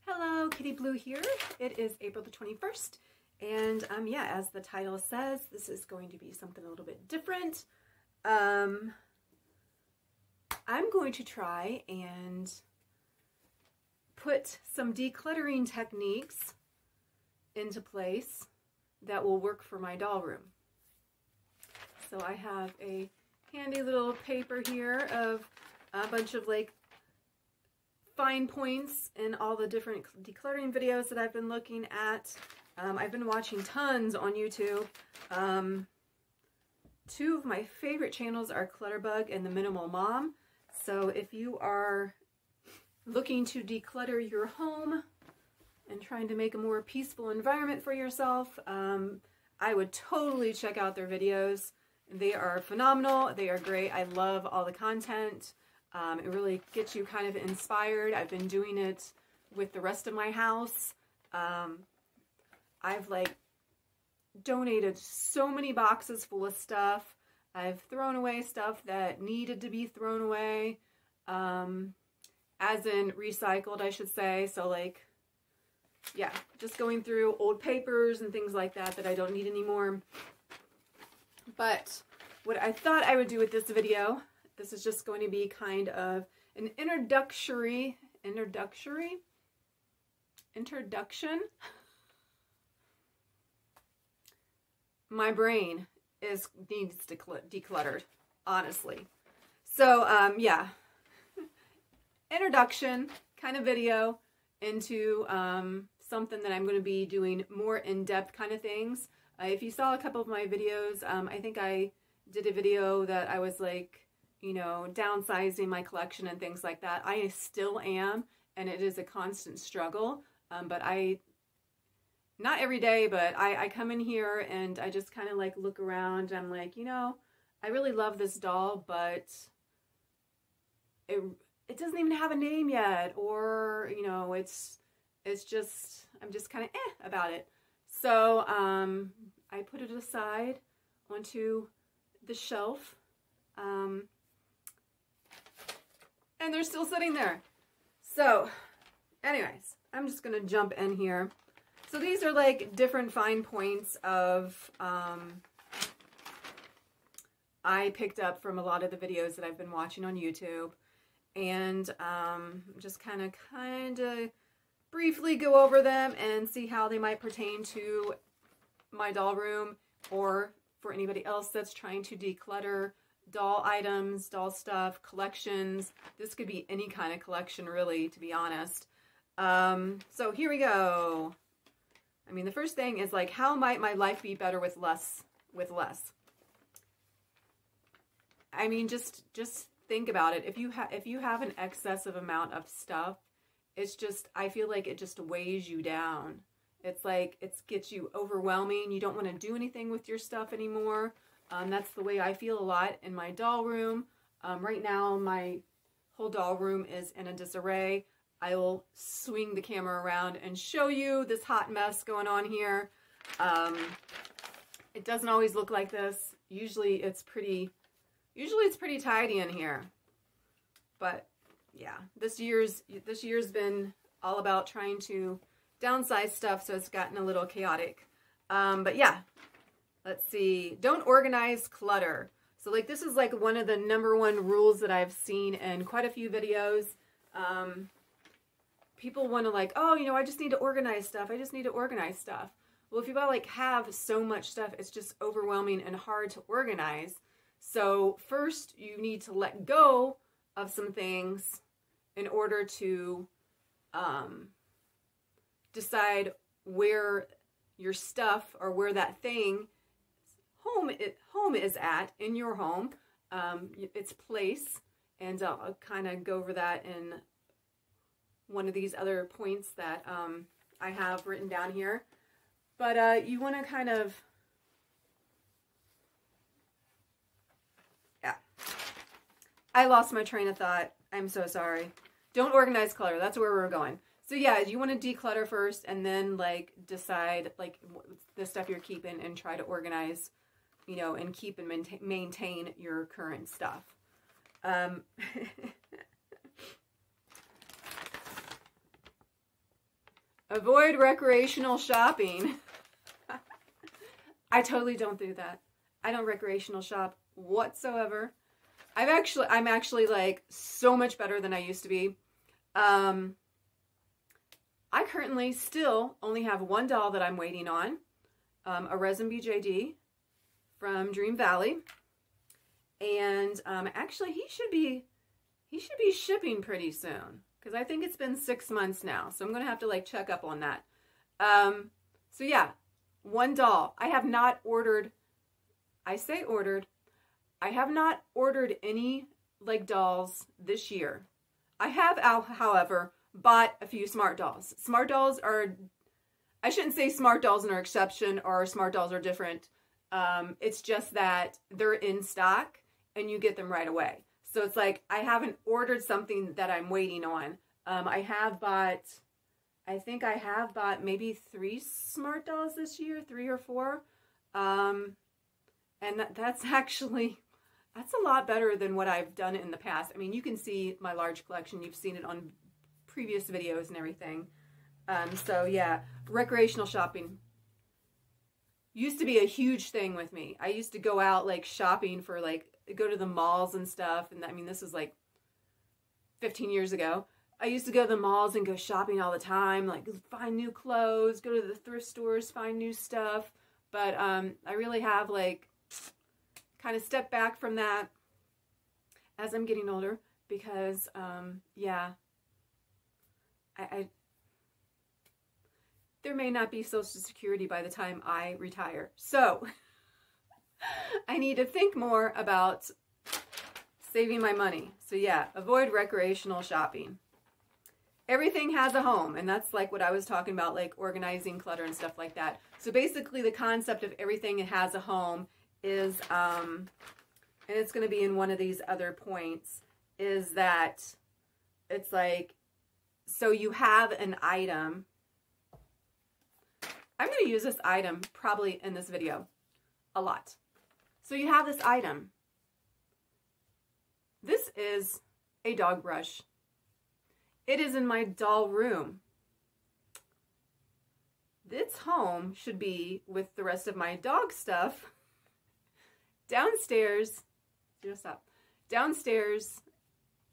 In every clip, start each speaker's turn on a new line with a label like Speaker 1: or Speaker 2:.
Speaker 1: Hello, Kitty Blue here. It is April the 21st, and yeah, as the title says, this is going to be something a little bit different. I'm going to try and put some decluttering techniques into place that will work for my doll room. So I have a handy little paper here of a bunch of like fine points in all the different decluttering videos that I've been looking at. I've been watching tons on YouTube. Two of my favorite channels are Clutterbug and The Minimal Mom. So if you are looking to declutter your home and trying to make a more peaceful environment for yourself, I would totally check out their videos. They are phenomenal. They are great. I love all the content. It really gets you kind of inspired. I've been doing it with the rest of my house. I've like donated so many boxes full of stuff. I've thrown away stuff that needed to be thrown away, as in recycled, I should say. So like, yeah, just going through old papers and things like that that I don't need anymore. But what I thought I would do with this video, this is just going to be kind of an introduction. My brain needs decluttered, honestly. So, yeah, introduction kind of video into something that I'm going to be doing more in-depth kind of things. If you saw a couple of my videos, I think I did a video that I was like, you know, downsizing my collection and things like that. I still am, and it is a constant struggle. But not every day, but I come in here and I just kind of like look around. I'm like, you know, I really love this doll, but it doesn't even have a name yet, or, you know, it's just, I'm just kind of about it. So I put it aside onto the shelf. And they're still sitting there. So, anyways, I'm just going to jump in here. So these are like different fine points of, I picked up from a lot of the videos that I've been watching on YouTube. And just kind of briefly go over them and see how they might pertain to my doll room, or for anybody else that's trying to declutter doll items, doll stuff, collections. This could be any kind of collection, really, to be honest. So here we go. I mean, the first thing is like, how might my life be better with less? I mean, just think about it. If you have an excessive amount of stuff, it's just, I feel like it just weighs you down. It's like, it gets you overwhelming. You don't want to do anything with your stuff anymore. That's the way I feel a lot in my doll room. Right now, my whole doll room is in a disarray. I will swing the camera around and show you this hot mess going on here. It doesn't always look like this. Usually it's pretty tidy in here. But yeah, this year's been all about trying to downsize stuff, so it's gotten a little chaotic. But yeah. Let's see. Don't organize clutter. So like, this is like one of the #1 rules that I've seen in quite a few videos. People want to like, oh, you know, I just need to organize stuff. I just need to organize stuff. Well, if you like have so much stuff, it's just overwhelming and hard to organize. So first you need to let go of some things in order to decide where your stuff, or where that thing home is at in your home, its place. And I'll kind of go over that in one of these other points that I have written down here. But you want to kind of, yeah. I lost my train of thought. I'm so sorry. Don't organize clutter. That's where we're going. So yeah, you want to declutter first, and then like decide like the stuff you're keeping and try to organize, you know, and keep and maintain your current stuff. Avoid recreational shopping. I totally don't do that. I don't recreational shop whatsoever. I'm actually like so much better than I used to be. I currently still only have one doll that I'm waiting on, a resin BJD from Dream Valley, and actually he should be shipping pretty soon because I think it's been 6 months now, so I'm gonna have to like check up on that. So yeah, one doll. I have not ordered. I say ordered. I have not ordered any like dolls this year. I have, however, bought a few smart dolls. Smart dolls are, I shouldn't say smart dolls are an exception or smart dolls are different. It's just that they're in stock and you get them right away. So it's like I haven't ordered something that I'm waiting on. I think I have bought maybe 3 smart dolls this year, 3 or 4. And that's a lot better than what I've done in the past. I mean, you can see my large collection. You've seen it on previous videos and everything. So yeah, recreational shopping used to be a huge thing with me. I used to go out like shopping for like, go to the malls and stuff. And I mean, this is like 15 years ago. I used to go to the malls and go shopping all the time, like find new clothes, go to the thrift stores, find new stuff. But I really have like kind of step back from that as I'm getting older because, yeah, there may not be Social Security by the time I retire. So I need to think more about saving my money. So yeah, avoid recreational shopping. Everything has a home, and that's like what I was talking about, like organizing clutter and stuff like that. So basically the concept of everything has a home is, and it's going to be in one of these other points, is that it's like, so you have an item. I'm going to use this item probably in this video a lot. So you have this item. This is a dog brush. It is in my doll room. Its home should be with the rest of my dog stuff downstairs, downstairs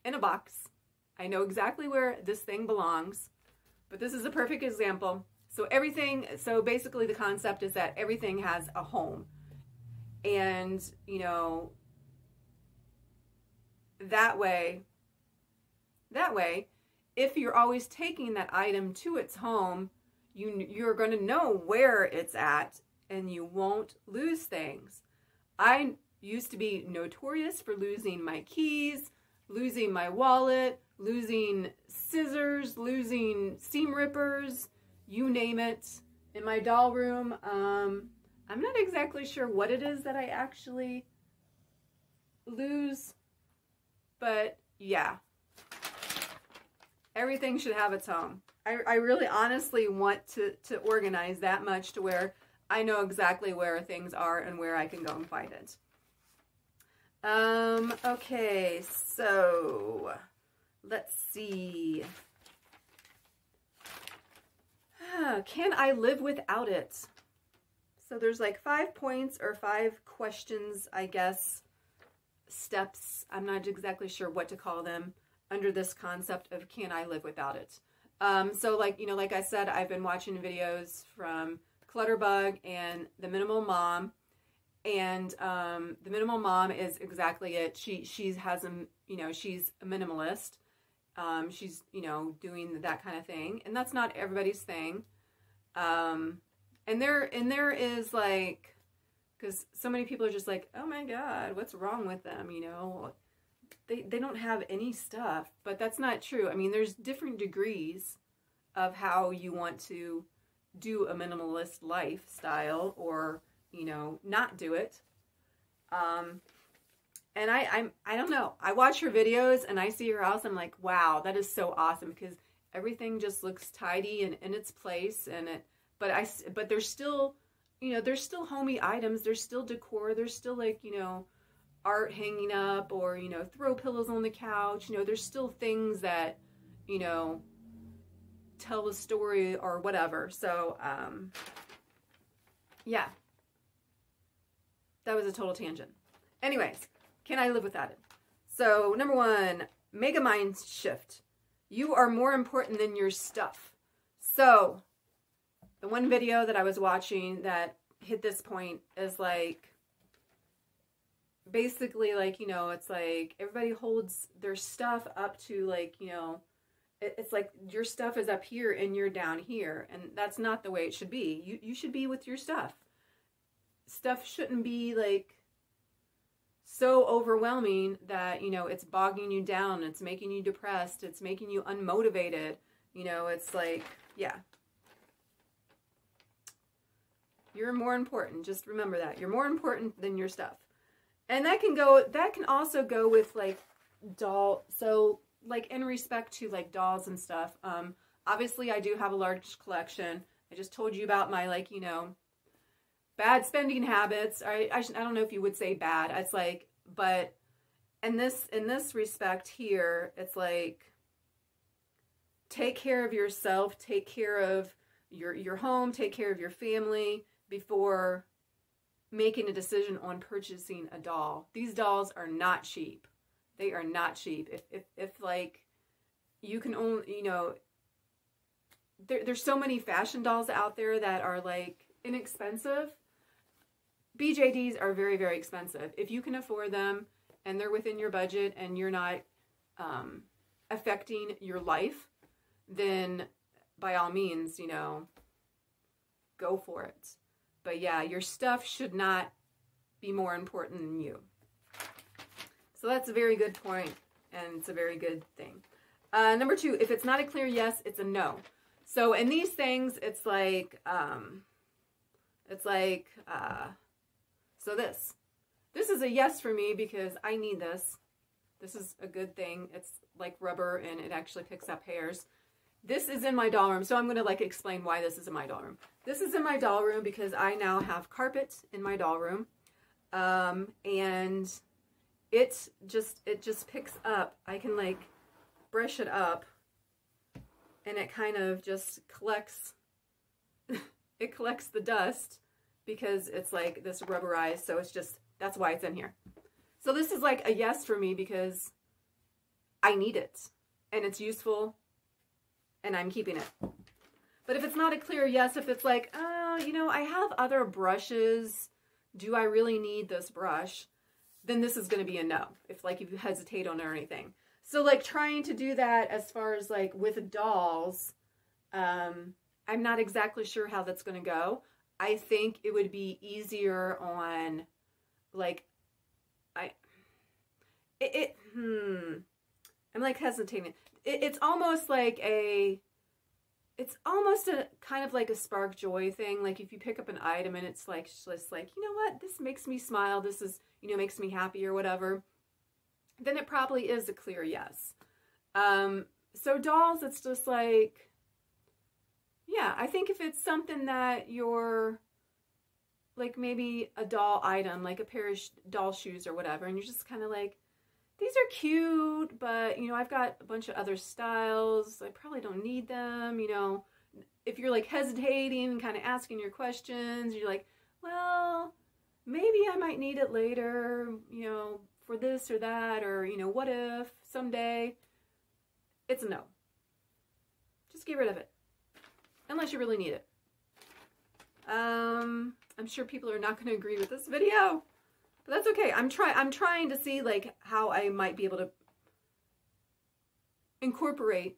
Speaker 1: in a box. I know exactly where this thing belongs, but this is a perfect example. So so basically the concept is that everything has a home. And, you know, that way, if you're always taking that item to its home, you're going to know where it's at and you won't lose things. I used to be notorious for losing my keys, losing my wallet, losing scissors, losing seam rippers, you name it, in my doll room. I'm not exactly sure what it is that I actually lose, but yeah. Everything should have its home. I really honestly want to organize that much to where I know exactly where things are and where I can go and find it. Okay, so let's see. Can I live without it? So there's like 5 points or 5 questions, I guess, steps. I'm not exactly sure what to call them under this concept of can I live without it? So like, you know, like I said, I've been watching videos from Clutterbug and the Minimal Mom, and the Minimal Mom is exactly it. She has a, you know, she's a minimalist. She's, you know, doing that kind of thing, and that's not everybody's thing. And there is like, because so many people are just like, oh my God, what's wrong with them? You know, they don't have any stuff, but that's not true. I mean, there's different degrees of how you want to do a minimalist lifestyle or, you know, not do it. And I don't know. I watch her videos and I see her house. I'm like, wow, that is so awesome because everything just looks tidy and in its place. And but there's still, you know, there's still homey items. There's still decor. There's still like, you know, art hanging up or, you know, throw pillows on the couch. You know, there's still things that, you know, tell a story or whatever. So, yeah. That was a total tangent. Anyways, can I live without it? So, number 1, make a mind shift. You are more important than your stuff. So, the one video that I was watching that hit this point is like, basically like, you know, it's like everybody holds their stuff up to like, you know, it's like your stuff is up here and you're down here. And that's not the way it should be. You should be with your stuff. Stuff shouldn't be like so overwhelming that, you know, it's bogging you down. It's making you depressed. It's making you unmotivated. You know, it's like, yeah. You're more important. Just remember that. You're more important than your stuff. And that can also go with like so like in respect to like dolls and stuff. Obviously I do have a large collection. I just told you about my like, you know, bad spending habits. I don't know if you would say bad. It's like, but in this respect here, it's like, take care of yourself, take care of your home, take care of your family before making a decision on purchasing a doll. These dolls are not cheap. They are not cheap. If like, you can only, you know, there's so many fashion dolls out there that are like inexpensive. BJDs are very, very expensive. If you can afford them and they're within your budget and you're not affecting your life, then by all means, you know, go for it. But yeah, your stuff should not be more important than you. So that's a very good point, and it's a very good thing. Number 2, if it's not a clear yes, it's a no. So in these things, it's like, so this is a yes for me because I need this. This is a good thing. It's like rubber and it actually picks up hairs. This is in my doll room, so I'm going to like explain why this is in my doll room. This is in my doll room because I now have carpet in my doll room, and it just picks up. I can like brush it up, and it kind of just collects. It collects the dust because it's like this rubberized. So it's just, that's why it's in here. So this is like a yes for me because I need it and it's useful. And I'm keeping it. But if it's not a clear yes, if it's like, oh, you know, I have other brushes. Do I really need this brush? Then this is going to be a no. If you hesitate on it or anything. So like trying to do that as far as like with dolls, I'm not exactly sure how that's going to go. I think it would be easier on like, I'm like hesitating. It's almost like it's almost a kind of like a spark joy thing. Like if you pick up an item and it's like, just like, you know what, this makes me smile. This is, you know, makes me happy or whatever. Then it probably is a clear yes. So dolls, it's just like, yeah, I think if it's something that you're like maybe a doll item, like a pair of doll shoes or whatever, and you're just kind of like, these are cute, but, you know, I've got a bunch of other styles. I probably don't need them, you know. If you're, like, hesitating and kind of asking your questions, you're like, well, maybe I might need it later, you know, for this or that, or, you know, what if someday? It's a no. Just get rid of it. Unless you really need it. I'm sure people are not going to agree with this video. But that's okay. I'm trying to see like how I might be able to incorporate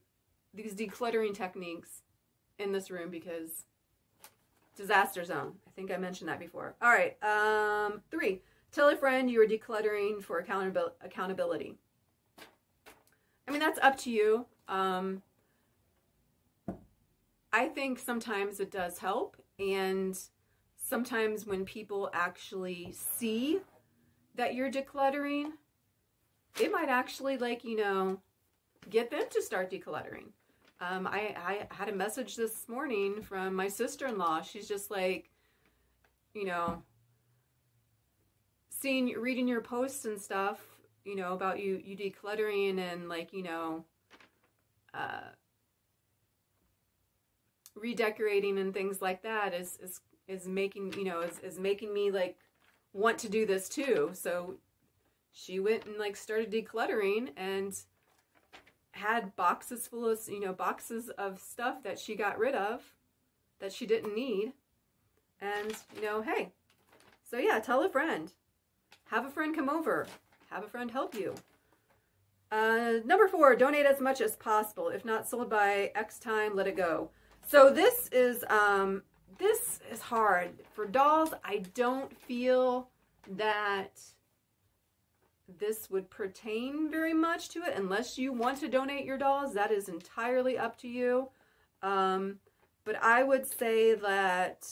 Speaker 1: these decluttering techniques in this room because disaster zone. I think I mentioned that before. All right. 3, tell a friend you are decluttering for accountability. I mean, that's up to you. I think sometimes it does help, and sometimes when people actually see that you're decluttering, it might actually, like, you know, get them to start decluttering. I had a message this morning from my sister-in-law. She's just like, you know, reading your posts and stuff, you know, about you decluttering and like, you know, redecorating and things like that is making, you know, is making me like want to do this too. So she went and like started decluttering and had boxes full of, you know, boxes of stuff that she got rid of that she didn't need. And, you know, hey, so yeah, tell a friend. Have a friend come over. Have a friend help you. Number 4, donate as much as possible. If not sold by X time, let it go. So this is hard. For dolls, I don't feel that this would pertain very much to it unless you want to donate your dolls. That is entirely up to you. But I would say that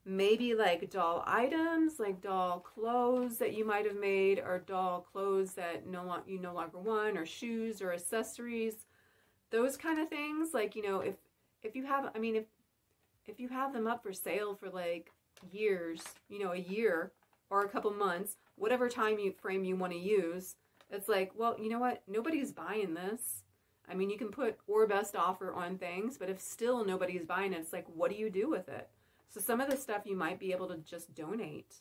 Speaker 1: maybe like doll items, like doll clothes that you might have made, or doll clothes that you no longer want, or shoes or accessories, those kind of things. Like, you know, if you have, I mean, if you have them up for sale for like years, you know, a year or a couple months, whatever frame you want to use, it's like, well, you know what? Nobody's buying this. I mean, you can put or best offer on things, but if still nobody's buying it, it's like, what do you do with it? So some of the stuff you might be able to just donate,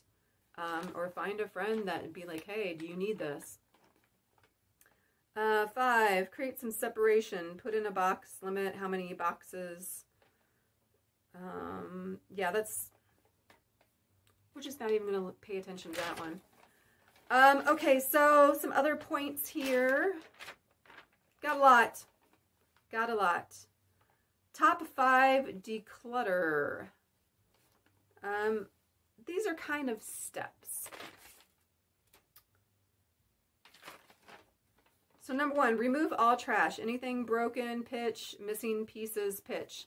Speaker 1: or find a friend that would be like, hey, do you need this? 5, create some separation. Put in a box limit. How many boxes? Yeah, we're just not even going to pay attention to that one. Okay, so some other points here. Got a lot. Got a lot. Top 5 declutter. These are kind of steps. So number 1, remove all trash. Anything broken, pitch, missing pieces, pitch.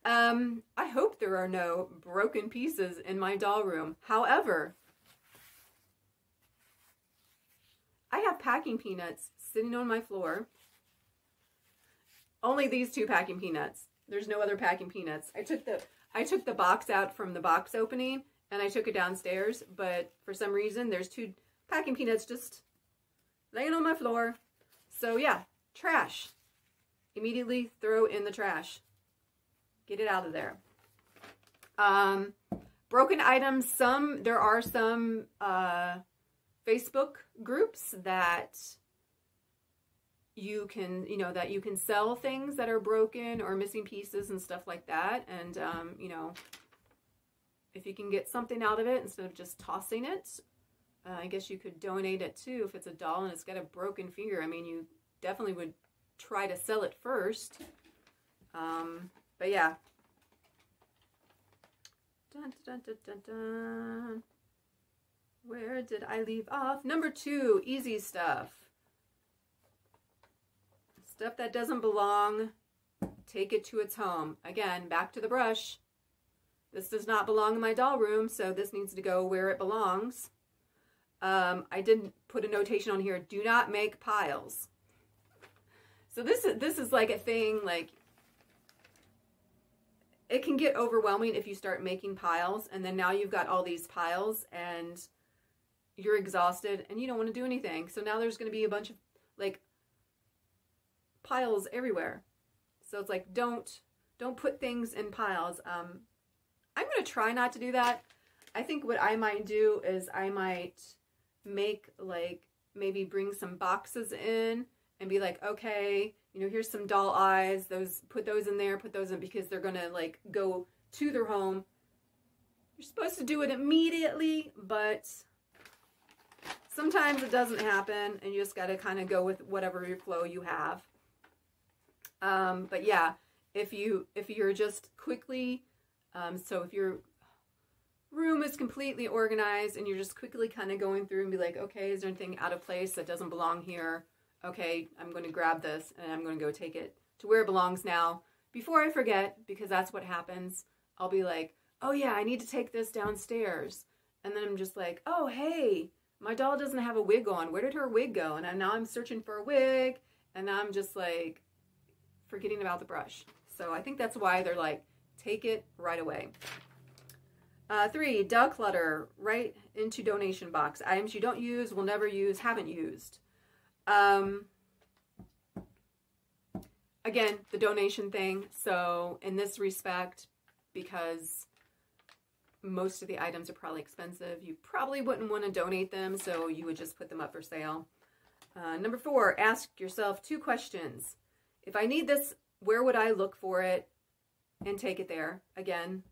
Speaker 1: I hope there are no broken pieces in my doll room. However, I have packing peanuts sitting on my floor. Only these 2 packing peanuts. There's no other packing peanuts. I took the box out from the box opening and I took it downstairs, but for some reason there's 2 packing peanuts just laying on my floor. So yeah, trash. Immediately throw in the trash. Get it out of there. Broken items. There are some Facebook groups that you can, that you can sell things that are broken or missing pieces and stuff like that. And, if you can get something out of it instead of just tossing it, I guess you could donate it too if it's a doll and it's got a broken finger. I mean, you definitely would try to sell it first. But yeah. Dun, dun, dun, dun, dun. Where did I leave off? Number 2, easy stuff. Stuff that doesn't belong, take it to its home. Again, back to the brush. This does not belong in my doll room, so this needs to go where it belongs. I didn't put a notation on here. Do not make piles. So this is like a thing, like, it can get overwhelming if you start making piles, and then now you've got all these piles, and you're exhausted, and you don't want to do anything. So now there's going to be a bunch of, like, piles everywhere. So it's like, don't put things in piles. I'm going to try not to do that. I think what I might do is I might make, like, maybe bring some boxes in and be like, okay, here's some doll eyes. Put those in there, put those in, because they're going to, like, go to their home. You're supposed to do it immediately, but sometimes it doesn't happen, and you just got to kind of go with whatever your flow you have. But yeah, if you're just quickly, so if your room is completely organized and you're just quickly kind of going through and be like, okay, is there anything out of place that doesn't belong here? Okay, I'm going to grab this and I'm going to go take it to where it belongs now. Before I forget, because that's what happens, I'll be like, oh yeah, I need to take this downstairs. And then I'm just like, oh, hey, my doll doesn't have a wig on. Where did her wig go? And now I'm searching for a wig, and now I'm just like forgetting about the brush. So I think that's why they're like, take it right away. 3, declutter, right into donation box. Items you don't use, will never use, haven't used. again, the donation thing. So in this respect, because most of the items are probably expensive, you probably wouldn't want to donate them, so you would just put them up for sale. Number 4, ask yourself 2 questions. If I need this, where would I look for it? And take it there. Again,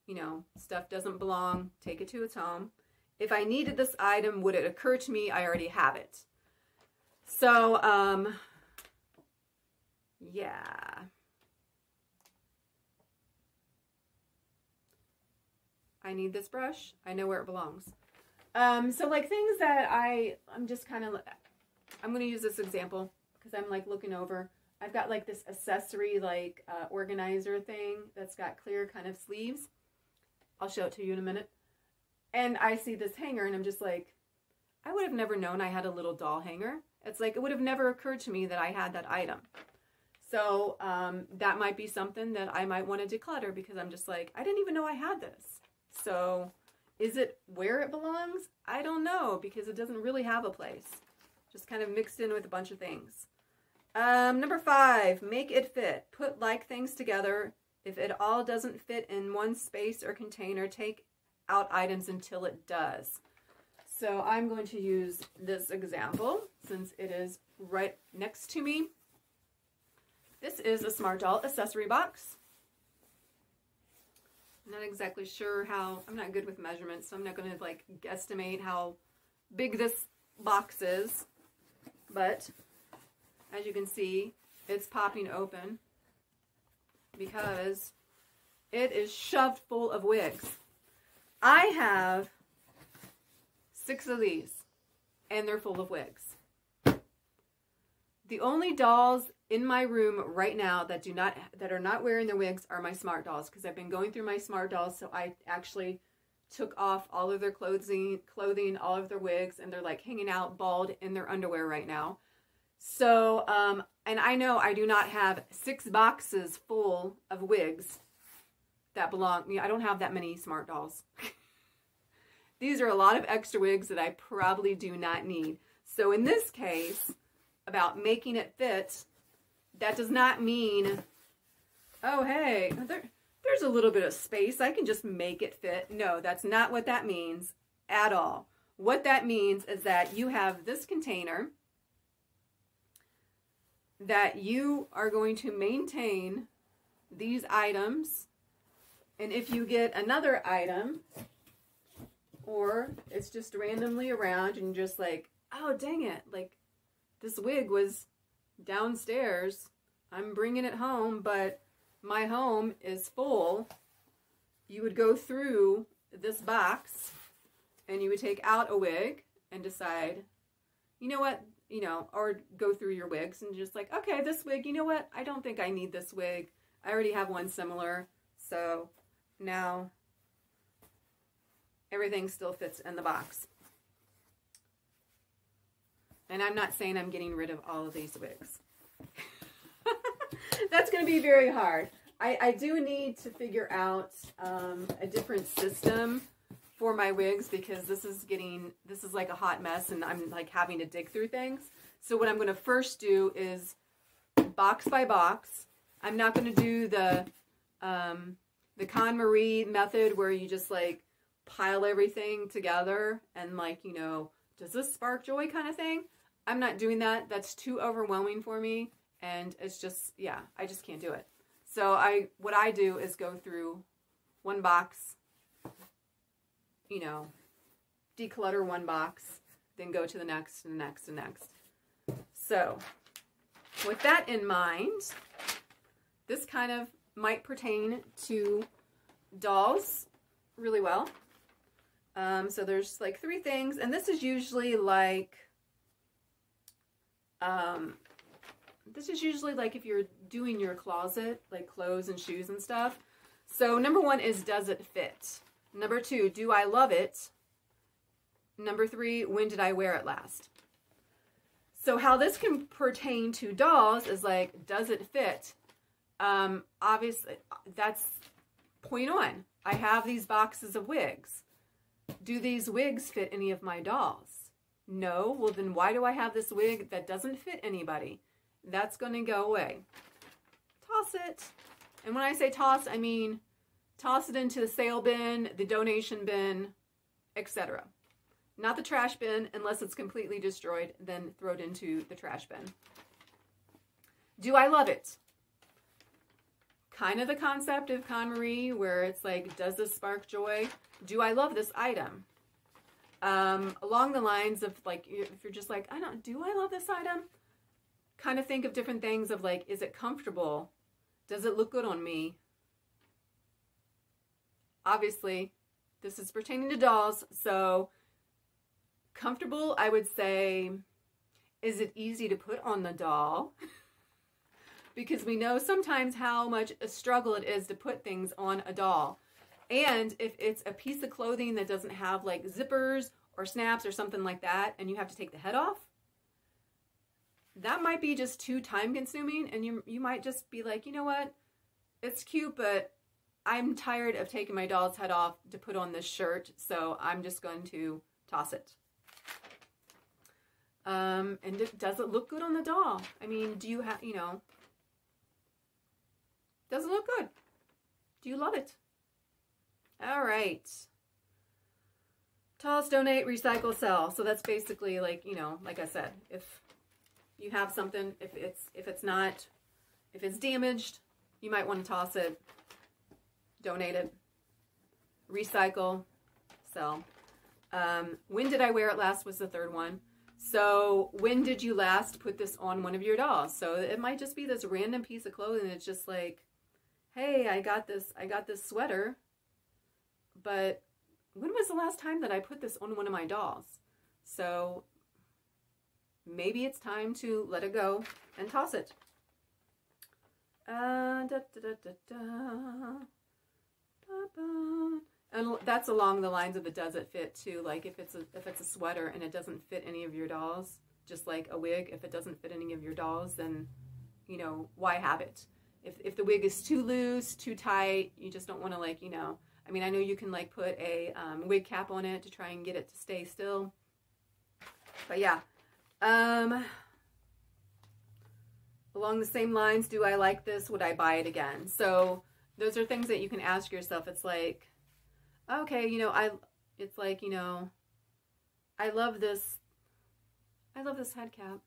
Speaker 1: you know, stuff doesn't belong, take it to its home. If I needed this item, would it occur to me I already have it? So, yeah. I need this brush. I know where it belongs. So like things that I'm just kind of, I'm going to use this example because I'm like looking over. I've got like this accessory like organizer thing that's got clear kind of sleeves. I'll show it to you in a minute. And I see this hanger and I'm just like, I would have never known I had a little doll hanger. It's like, it would have never occurred to me that I had that item. So that might be something that I might want to declutter because I'm just like, I didn't even know I had this. So is it where it belongs? I don't know because it doesn't really have a place. Just kind of mixed in with a bunch of things. Number 5, make it fit. Put like things together. If it all doesn't fit in one space or container, take out items until it does. So I'm going to use this example since it is right next to me. This is a Smart Doll accessory box. I'm not exactly sure how, I'm not good with measurements, so I'm not going to like guesstimate how big this box is. But as you can see, it's popping open because it is shoved full of wigs. I have 6 of these and they're full of wigs. The only dolls in my room right now that are not wearing their wigs are my Smart Dolls because I've been going through my Smart Dolls, so I actually took off all of their clothing, all of their wigs, and they're like hanging out bald in their underwear right now. So, and I know I do not have 6 boxes full of wigs that belong, I don't have that many Smart Dolls. These are a lot of extra wigs that I probably do not need. So in this case, about making it fit, that does not mean, oh, hey, there's a little bit of space. I can just make it fit. No, that's not what that means at all. What that means is that you have this container that you are going to maintain these items. And if you get another item, or it's just randomly around and you're just like, oh, dang it, like this wig was downstairs, I'm bringing it home, but my home is full, you would go through this box and you would take out a wig and decide, you know what, or go through your wigs and just like, okay, this wig, you know what, I don't think I need this wig. I already have one similar, so now everything still fits in the box. And I'm not saying I'm getting rid of all of these wigs. That's going to be very hard. I do need to figure out a different system for my wigs because this is like a hot mess and I'm like having to dig through things. So what I'm going to first do is box by box. I'm not going to do the KonMari method where you just like pile everything together and like, does this spark joy kind of thing? I'm not doing that. That's too overwhelming for me. And it's just, yeah, I just can't do it. So what I do is go through one box, declutter one box, then go to the next and the next and next. So with that in mind, this kind of might pertain to dolls really well. So there's like 3 things, and this is usually like, if you're doing your closet, like clothes and shoes and stuff. So number 1 is, does it fit? Number 2, do I love it? Number 3, when did I wear it last? So how this can pertain to dolls is like, does it fit? Obviously, that's point on. I have these boxes of wigs. Do these wigs fit any of my dolls? No. Well, then why do I have this wig that doesn't fit anybody? that's going to go away. Toss it. And when I say toss, I mean toss it into the sale bin, the donation bin, etc. Not the trash bin, unless it's completely destroyed, then throw it into the trash bin. Do I love it? Kind of the concept of KonMari, where it's like, does this spark joy? Do I love this item? Along the lines of like, if you're just like, do I love this item? Kind of think of different things of like, is it comfortable? Does it look good on me? Obviously, this is pertaining to dolls, so comfortable, I would say, is it easy to put on the doll? Because we know sometimes how much a struggle it is to put things on a doll. And if it's a piece of clothing that doesn't have like zippers or snaps or something like that, and you have to take the head off, that might be just too time consuming, and you might just be like, you know what, it's cute, but I'm tired of taking my doll's head off to put on this shirt, so I'm just going to toss it. And does it look good on the doll? I mean, do you have, does it look good? Do you love it? All right. Toss, donate, recycle, sell. So that's basically like, like I said, if you have something, if it's damaged, you might want to toss it, donate it, recycle, sell. When did I wear it last was the third one. So when did you last put this on one of your dolls? So it might just be this random piece of clothing. It's just like, hey, I got this sweater, but when was the last time that I put this on one of my dolls? So maybe it's time to let it go and toss it. And that's along the lines of the does it fit too. Like if it's a sweater and it doesn't fit any of your dolls, just like a wig, if it doesn't fit any of your dolls, then why have it? If the wig is too loose, too tight, you just don't want to like, I mean, I know you can like put a wig cap on it to try and get it to stay still. But yeah. Along the same lines, do I like this? Would I buy it again? So those are things that you can ask yourself. It's like, okay, it's like, I love this head cap.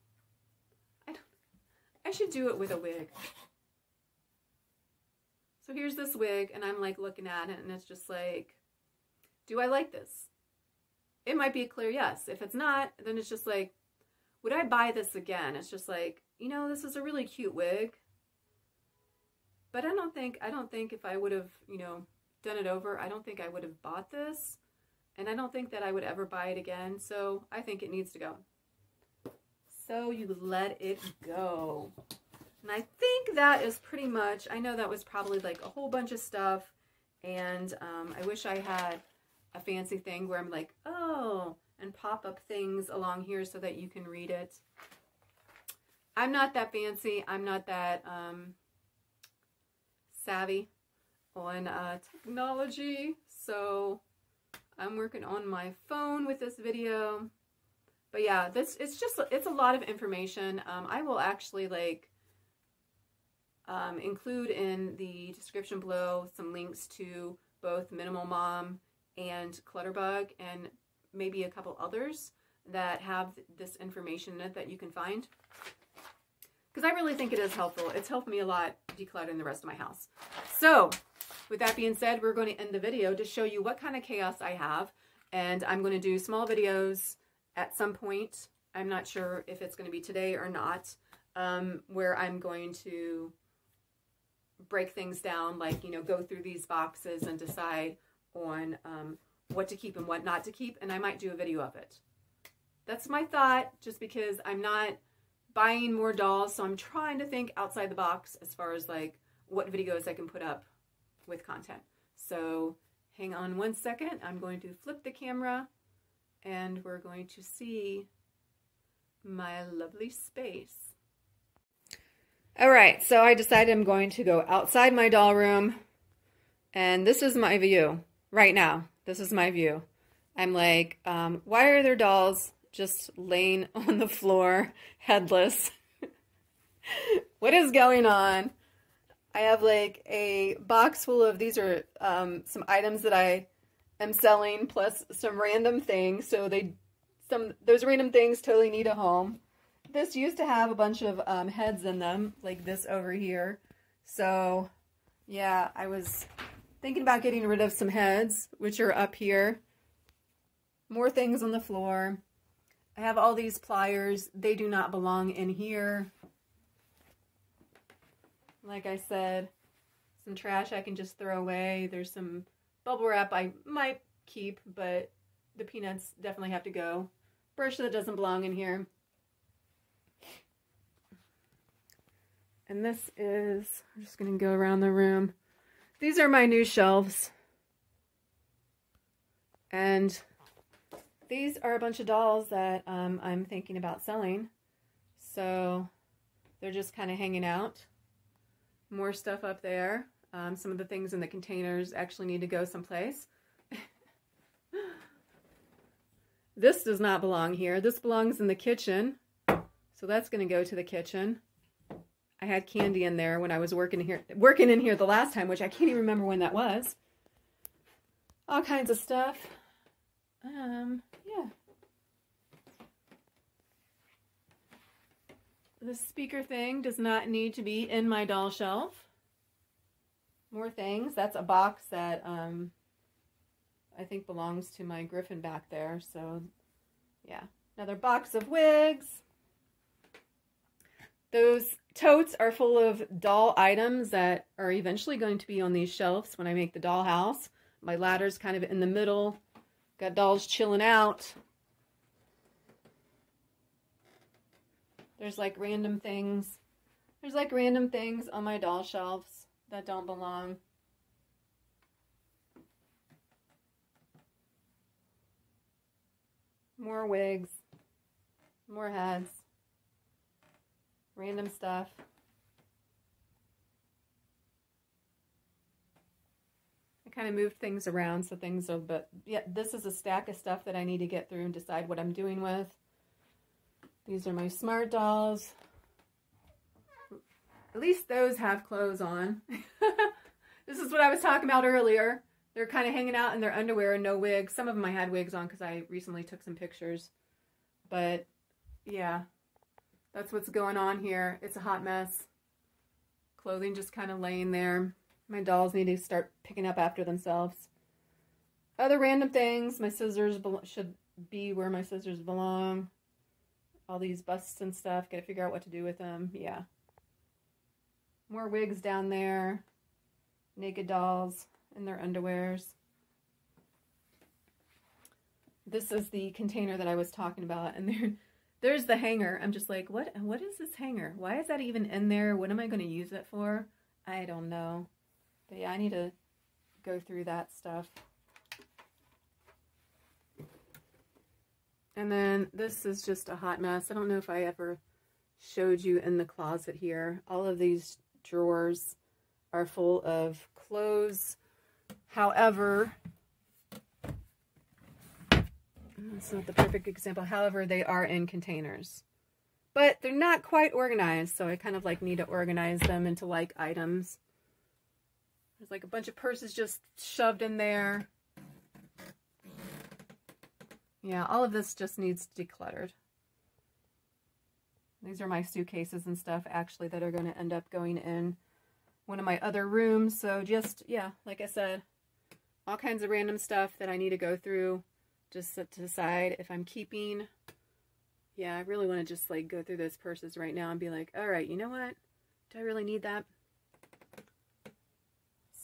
Speaker 1: I should do it with a wig. So here's this wig, and I'm like looking at it, and it's just like, do I like this? It might be a clear yes. If it's not, then it's just like, would I buy this again? It's just like, this is a really cute wig, but I don't think if I would have, done it over, I don't think I would have bought this, and I don't think that I would ever buy it again. So I think it needs to go. So you let it go. And I think that is pretty much, I know that was probably like a whole bunch of stuff, and I wish I had a fancy thing where I'm like, oh, and pop up things along here so that you can read it. I'm not that fancy. I'm not that savvy on technology, so I'm working on my phone with this video. But yeah, it's a lot of information. I will actually like include in the description below some links to both Minimal Mom and Clutterbug, and maybe a couple others that have this information in it that you can find. Because I really think it is helpful. It's helped me a lot decluttering the rest of my house. So, with that being said, we're going to end the video to show you what kind of chaos I have. And I'm going to do small videos at some point. I'm not sure if it's going to be today or not, where I'm going to break things down, like, go through these boxes and decide on what to keep and what not to keep. And I might do a video of it. That's my thought, just because I'm not buying more dolls, so I'm trying to think outside the box as far as like what videos I can put up with content. So hang on one second. I'm going to flip the camera and we're going to see my lovely space. All right, so I decided I'm going to go outside my doll room, and this is my view right now. This is my view. I'm like, why are there dolls just laying on the floor, headless? What is going on? I have like a box full of, these are some items that I am selling, plus some random things. So those random things totally need a home. This used to have a bunch of heads in them, like this over here. So yeah, I was thinking about getting rid of some heads, which are up here. More things on the floor. I have all these pliers. They do not belong in here. Like I said, some trash I can just throw away. There's some bubble wrap I might keep, but the peanuts definitely have to go. Brush that doesn't belong in here. And this is, I'm just going to go around the room. These are my new shelves. And these are a bunch of dolls that I'm thinking about selling. So they're just kind of hanging out. More stuff up there. Some of the things in the containers actually need to go someplace. This does not belong here. This belongs in the kitchen. So that's going to go to the kitchen. I had candy in there when I was working in here the last time, which I can't even remember when that was. All kinds of stuff. Yeah. The speaker thing does not need to be in my doll shelf. More things. That's a box that I think belongs to my Griffin back there. So yeah, another box of wigs. Those totes are full of doll items that are eventually going to be on these shelves when I make the doll house. My ladder's kind of in the middle. Got dolls chilling out. There's like random things. There's like random things on my doll shelves that don't belong. More wigs. More heads. Random stuff. I kind of moved things around so things are, but yeah, this is a stack of stuff that I need to get through and decide what I'm doing with. These are my smart dolls. At least those have clothes on. This is what I was talking about earlier. They're kind of hanging out in their underwear and no wigs. Some of them I had wigs on because I recently took some pictures. But yeah, that's what's going on here. It's a hot mess. Clothing just kind of laying there. My dolls need to start picking up after themselves. Other random things. My scissors should be where my scissors belong. All these busts and stuff. Gotta figure out what to do with them. Yeah. More wigs down there. Naked dolls in their underwears. This is the container that I was talking about. And there's the hanger. I'm just like, what is this hanger? Why is that even in there? What am I going to use it for? I don't know. But yeah, I need to go through that stuff. And then this is just a hot mess. I don't know if I ever showed you in the closet here. All of these drawers are full of clothes. However, it's not the perfect example. However, they are in containers. But they're not quite organized, so I kind of like need to organize them into like items. There's like a bunch of purses just shoved in there. Yeah, all of this just needs decluttered. These are my suitcases and stuff, actually, that are going to end up going in one of my other rooms. So just, yeah, like I said, all kinds of random stuff that I need to go through just to decide if I'm keeping. Yeah, I really want to just, like, go through those purses right now and be like, all right, you know what? Do I really need that?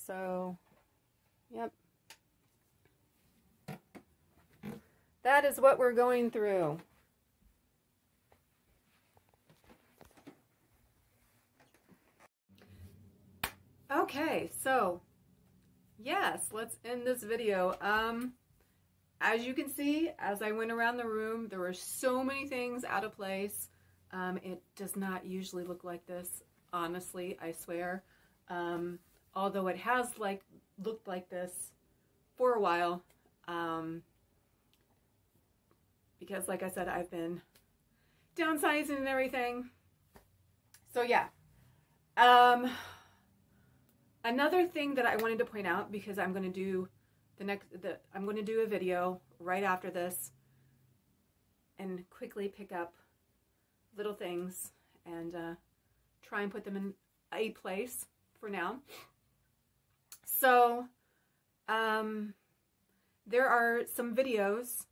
Speaker 1: So, yep. That is what we're going through. Okay, so yes, let's end this video. As you can see, as I went around the room, there were so many things out of place. It does not usually look like this, honestly, I swear. Although it has looked like this for a while. Because like I said, I've been downsizing and everything. So yeah. Another thing that I wanted to point out, because I'm going to do I'm going to do a video right after this and quickly pick up little things and try and put them in a place for now. So there are some videos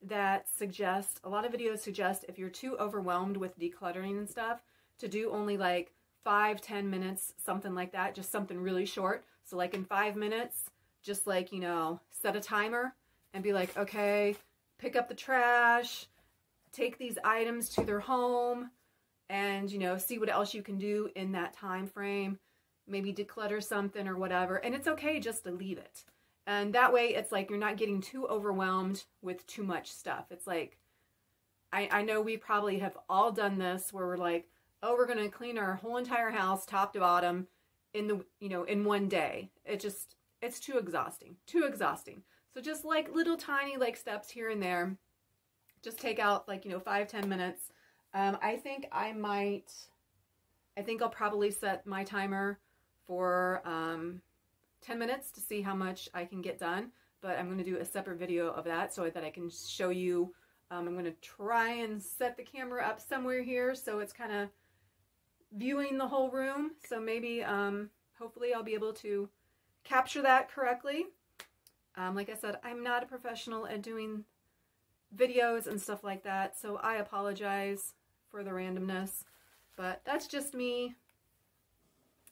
Speaker 1: that suggest, a lot of videos suggest if you're too overwhelmed with decluttering and stuff, to do only like 5-10 minutes, something like that, just something really short. So like in 5 minutes, just like, you know, set a timer and be like, okay, pick up the trash, take these items to their home, and, you know, see what else you can do in that time frame. Maybe declutter something or whatever. And it's okay just to leave it. And that way it's like you're not getting too overwhelmed with too much stuff. It's like, I know we probably have all done this where we're like, oh, we're going to clean our whole entire house top to bottom in the, you know, in one day. It's too exhausting, So just like little tiny like steps here and there, just take out like, you know, 5-10 minutes. I think I'll probably set my timer for 10 minutes to see how much I can get done, but I'm going to do a separate video of that so that I can show you. I'm going to try and set the camera up somewhere here so it's kind of viewing the whole room. So maybe, hopefully I'll be able to capture that correctly. Like I said, I'm not a professional at doing videos and stuff like that, so I apologize for the randomness, but that's just me.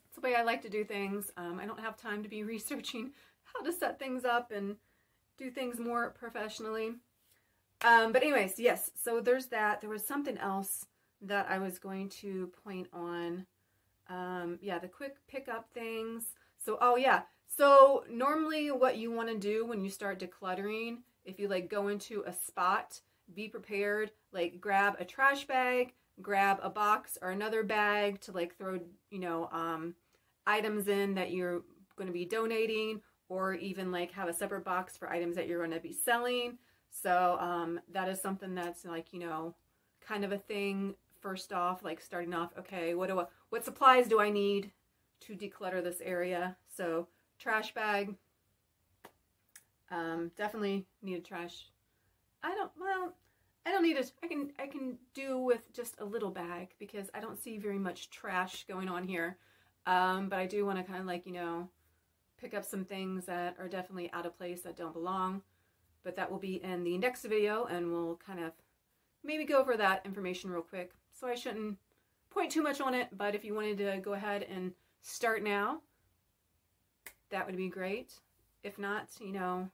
Speaker 1: It's the way I like to do things. I don't have time to be researching how to set things up and do things more professionally. But anyways, yes, so there's that. There was something else that I was going to point on. Yeah, the quick pickup things. So, oh yeah. So normally what you want to do when you start decluttering, if you like go into a spot, be prepared, like grab a trash bag, grab a box or another bag to like throw, you know, items in that you're going to be donating, or even like have a separate box for items that you're going to be selling. So that is something that's like, you know, kind of a thing. First off, like starting off, okay, what supplies do I need to declutter this area? So trash bag, definitely need a trash. I don't need it. I can do with just a little bag because I don't see very much trash going on here. But I do want to kind of like, you know, pick up some things that are definitely out of place, that don't belong. But that will be in the next video, and we'll kind of maybe go over that information real quick. So I shouldn't point too much on it, but if you wanted to go ahead and start now, that would be great. If not, you know,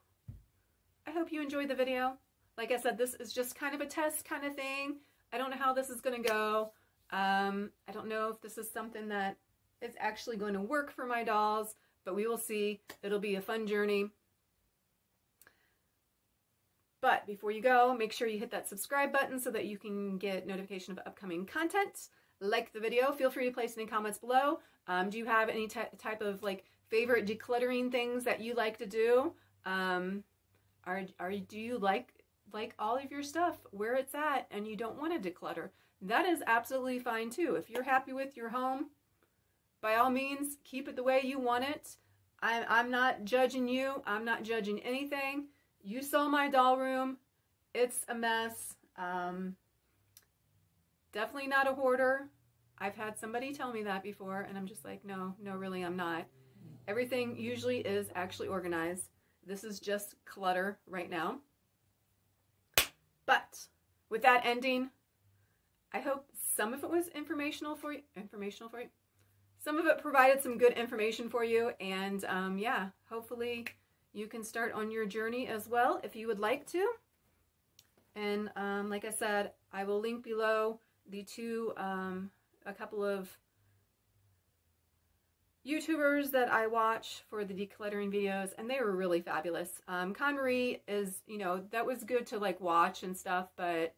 Speaker 1: I hope you enjoyed the video. Like I said, this is just kind of a test kind of thing. I don't know how this is going to go. I don't know if this is something that is actually going to work for my dolls, but we will see. It'll be a fun journey. But before you go, make sure you hit that subscribe button so that you can get notification of upcoming content. Like the video. Feel free to place any comments below. Do you have any type of like favorite decluttering things that you like to do? Do you like all of your stuff where it's at and you don't want to declutter? That is absolutely fine too. If you're happy with your home, by all means, keep it the way you want it. I'm not judging you. I'm not judging anything. You saw my doll room. It's a mess. Definitely not a hoarder. I've had somebody tell me that before, and I'm just like, no, really, I'm not. Everything usually is actually organized. This is just clutter right now. But with that ending, I hope some of it was informational for you. Some of it provided some good information for you, and yeah, hopefully you can start on your journey as well if you would like to. And like I said, I will link below the a couple of YouTubers that I watch for the decluttering videos, and they were really fabulous. KonMari is, you know, that was good to like watch and stuff, but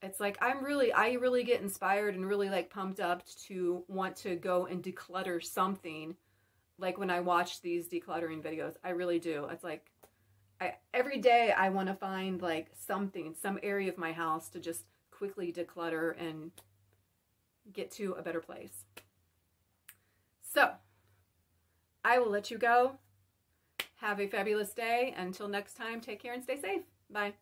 Speaker 1: it's like I really get inspired and really like pumped up to want to go and declutter something. Like when I watch these decluttering videos, I really do. It's like every day I want to find like something, some area of my house to just quickly declutter and get to a better place. So I will let you go. Have a fabulous day. Until next time, take care and stay safe. Bye.